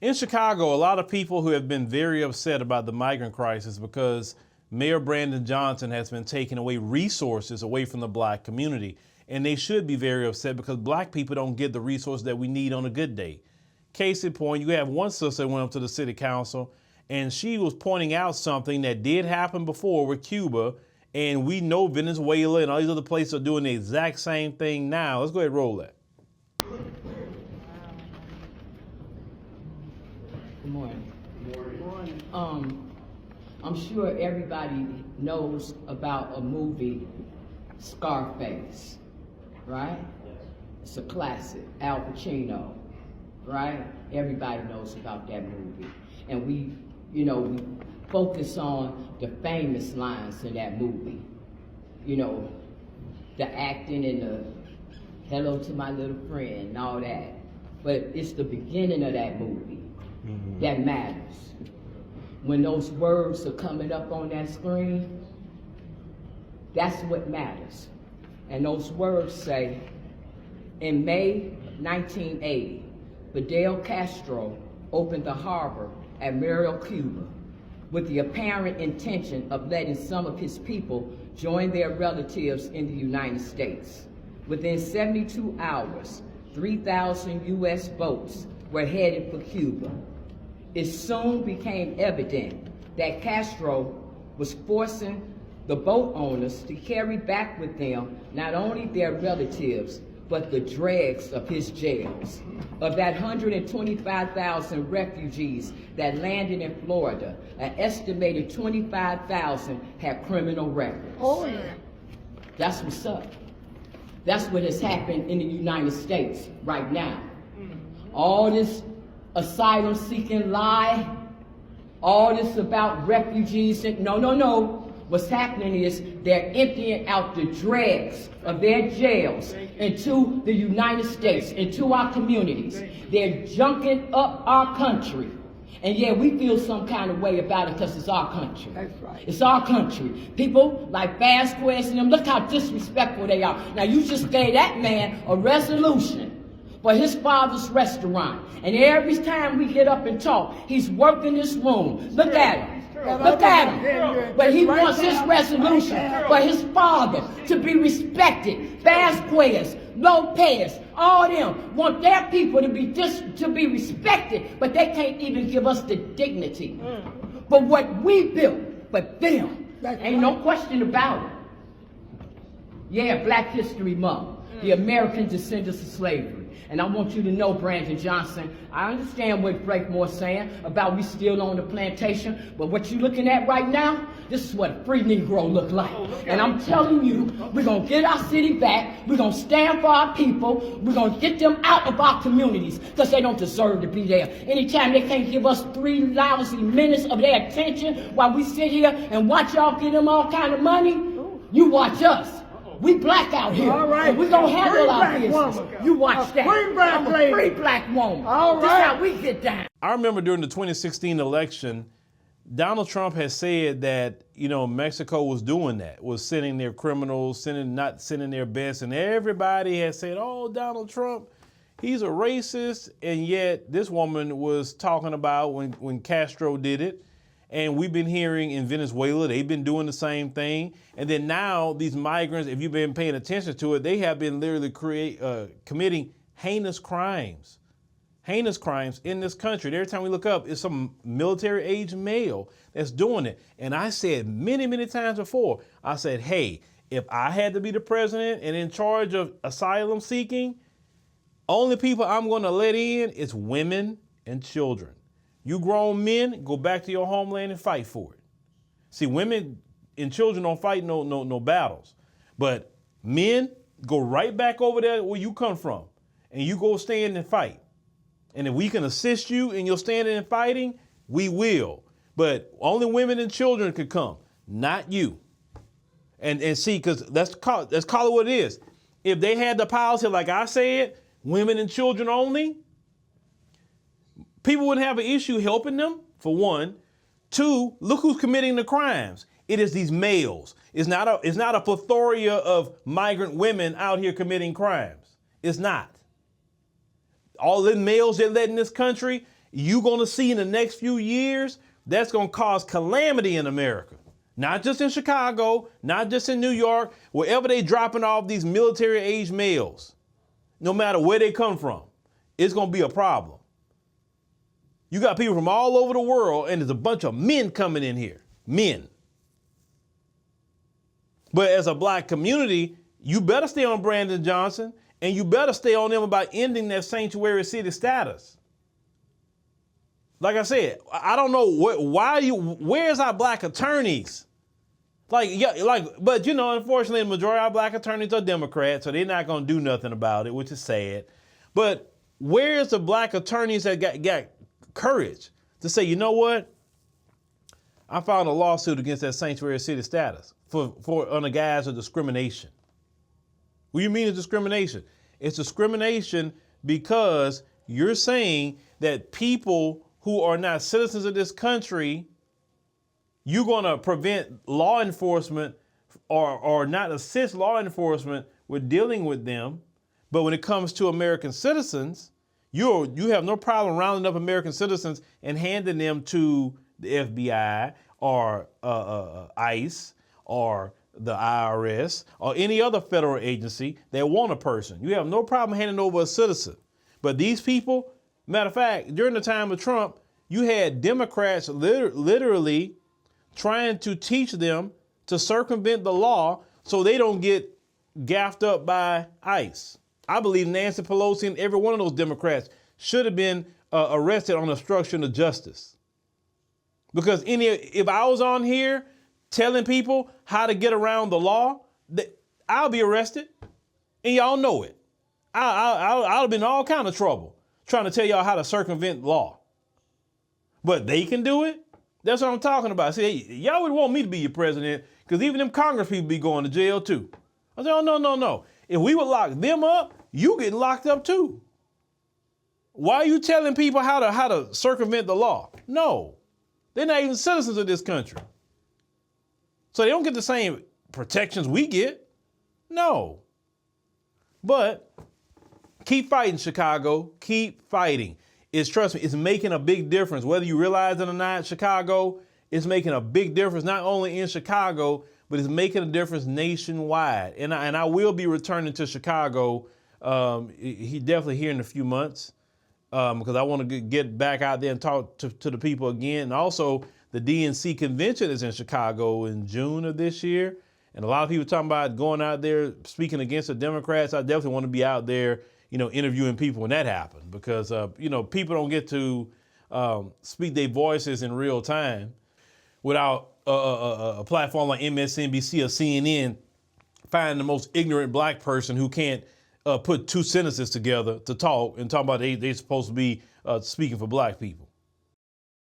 In Chicago, a lot of people who have been very upset about the migrant crisis because Mayor Brandon Johnson has been taking away resources away from the black community. And they should be very upset because black people don't get the resources that we need on a good day. Case in point, you have one sister that went up to the city council and she was pointing out something that did happen before with Cuba. And we know Venezuela and all these other places are doing the exact same thing now. Let's go ahead and roll that. Good morning. Good morning. I'm sure everybody knows about a movie, Scarface, right? It's a classic, Al Pacino, right? Everybody knows about that movie. And we focus on the famous lines in that movie. You know, the acting and the hello to my little friend and all that. But it's the beginning of that movie that matters. When those words are coming up on that screen, that's what matters. And those words say, in May 1980, Fidel Castro opened the harbor at Muriel, Cuba, with the apparent intention of letting some of his people join their relatives in the United States. Within 72 hours, 3,000 U.S. boats were headed for Cuba. It soon became evident that Castro was forcing the boat owners to carry back with them not only their relatives, but the dregs of his jails. Of that 125,000 refugees that landed in Florida, an estimated 25,000 had criminal records. Oh, yeah. That's what's up. That's what has happened in the United States right now. All this asylum-seeking lie, all this about refugees, no. What's happening is they're emptying out the dregs of their jails into the United States, into our communities. They're junking up our country. And yeah, we feel some kind of way about it because it's our country. That's right. It's our country. People like Vasquez and them, look how disrespectful they are. Now you just gave that man a resolution for his father's restaurant. And every time we get up and talk, he's working this room. Look at him. Look at him. But he wants his resolution for his father to be respected. Vasquez, Lopez, all them want their people to be respected, but they can't even give us the dignity. But what we built, but them, ain't no question about it. Yeah, Black History Month, the American descendants of slavery. And I want you to know, Brandon Johnson, I understand what Breakmore's saying about we still on the plantation, but what you're looking at right now, this is what a free Negro look like. And I'm telling you, we're going to get our city back, we're going to stand for our people, we're going to get them out of our communities because they don't deserve to be there. Anytime they can't give us 3 lousy minutes of their attention while we sit here and watch y'all give them all kind of money, you watch us. We black out here. All right. And we gonna handle our business. Woman. You watch that. I'm a free black woman. All This right. how we get down. I remember during the 2016 election, Donald Trump has said that, Mexico was doing that, was sending their criminals, not sending their best. And everybody has said, oh, Donald Trump, he's a racist. And yet this woman was talking about when Castro did it. And we've been hearing in Venezuela, they've been doing the same thing. And then now these migrants, if you've been paying attention to it, they have been literally committing heinous crimes in this country. Every time we look up, it's some military-age male that's doing it. And I said many, many times before, I said, hey, if I had to be the president and in charge of asylum seeking, only people I'm going to let in is women and children. You grown men, go back to your homeland and fight for it. See, women and children don't fight no battles. But men, go right back over there where you come from. And you go stand and fight. And if we can assist you in your standing and fighting, we will. But only women and children could come, not you. And see, because let's call it what it is. If they had the policy like I said, women and children only, people wouldn't have an issue helping them, for one. Two, look who's committing the crimes. It is these males. It's not a plethora of migrant women out here committing crimes. It's not. All the males they let in this country, you're going to see in the next few years, that's going to cause calamity in America. Not just in Chicago, not just in New York, wherever they dropping off these military-age males, no matter where they come from, it's going to be a problem. You got people from all over the world, and there's a bunch of men coming in here. Men. But as a black community, you better stay on Brandon Johnson, and you better stay on them about ending that sanctuary city status. Like I said, I don't know where's our black attorneys? But unfortunately, the majority of our black attorneys are Democrats, so they're not going to do nothing about it, which is sad. But where's the black attorneys that got courage to say, you know what? I filed a lawsuit against that sanctuary city status on the guise of discrimination. What do you mean it's discrimination? It's discrimination because you're saying that people who are not citizens of this country, you're going to prevent law enforcement or not assist law enforcement with dealing with them. But when it comes to American citizens, you have no problem rounding up American citizens and handing them to the FBI or ICE or the IRS or any other federal agency that want a person. You have no problem handing over a citizen. But these people, matter of fact, during the time of Trump, you had Democrats literally trying to teach them to circumvent the law so they don't get gaffed up by ICE. I believe Nancy Pelosi and every one of those Democrats should have been arrested on obstruction of justice. Because if I was on here telling people how to get around the law, I'll be arrested, and y'all know it. I'll have been in all kind of trouble trying to tell y'all how to circumvent law. But they can do it? That's what I'm talking about. See, y'all would want me to be your president because even them Congress people be going to jail too. I said, oh, no. If we would lock them up, you getting locked up too. Why are you telling people how to circumvent the law? No, they're not even citizens of this country. So they don't get the same protections we get. No. But keep fighting, Chicago. Keep fighting. Trust me, it's making a big difference. Whether you realize it or not, Chicago is making a big difference, not only in Chicago, but it's making a difference nationwide. And I will be returning to Chicago. He definitely here in a few months because I want to get back out there and talk to the people again. And also, the DNC convention is in Chicago in June of this year. And a lot of people talking about going out there speaking against the Democrats. I definitely want to be out there, interviewing people when that happens because, people don't get to speak their voices in real time without a platform like MSNBC or CNN finding the most ignorant black person who can't put two sentences together to talk and talk about they're supposed to be speaking for black people.